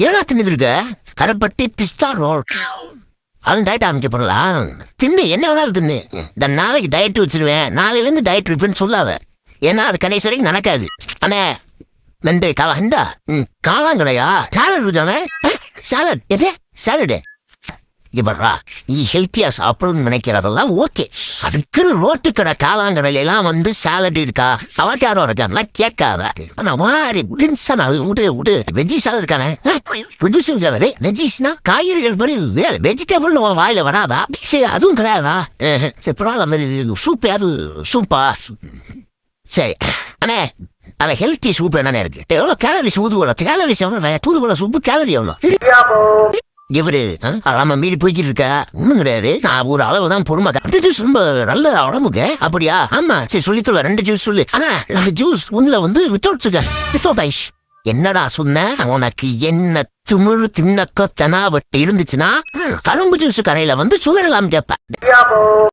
ஏன்னா தின்னு இருக்க கரப்பட்டி பிஸ்தா ரோல் அது டயட் ஆரம்பிக்க போடலாம். தின்னு என்ன வேணாலும் தின்னு. இந்த நாளைக்கு டயட் வச்சிருவேன், நாளையிலேருந்து டயட் இருப்பேன்னு சொல்லாத. ஏன்னா அது கடைசி வரைக்கும் நடக்காது. அண்ணே நன்றி காலா இந்தா காளாங்கடையா சாலட் இருக்கானே சாலட் எது சாலடு இப்படா நீ ஹெல்த்தியா சாப்பிடணும்னு நினைக்கிறதெல்லாம் ஓகே. அதுக்குன்னு ரோட்டுக்கடை காளாங்கடையெல்லாம் வந்து சாலட் இருக்கா அவக்காரம் இருக்கான்லாம் கேட்காத. ஆனா மாதிரி முடிஞ்சா விடு விடு. வெஜ்ஜி சாலட் இருக்கானே வெஜ்ஜிஸ்னா காய்கறிகள் மாதிரி வெஜிடபிள் வாயில வராதா? சரி அதுவும் கிடையாதா? சரி பரவாயில்ல சூப்பு சூப்பா சரி அண்ணே. அவன் ஹெல்த்தி சூப் என்னென்ன இருக்கு? எவ்வளோ கேலரிஸ் ஊதுவல கேலரிஸ் எவ்வளோ தூதுவல சூப்பு கேலரி எவ்வளோ? இவரு நம்ம மீறி போய்கிட்டு இருக்கா ஒண்ணும் கிடையாது. நான் ஒரு அளவு தான் பொறுமை. அந்த ஜூஸ் ரொம்ப நல்ல உடம்புக்கு. அப்படியா? ஆமா சரி சொல்லித்தல 2 ஜூஸ் சொல்லு. ஆனா அந்த ஜூஸ் ஒண்ணுல வந்து வித்தவுட் ஐஸ். என்னடா சொன்ன? உனக்கு என்ன துமிழ் தின்னக்க தெனாவட்டு இருந்துச்சுன்னா கரும்பு ஜூஸ் கடையில வந்து சுகர் எல்லாம் கேட்பேன்.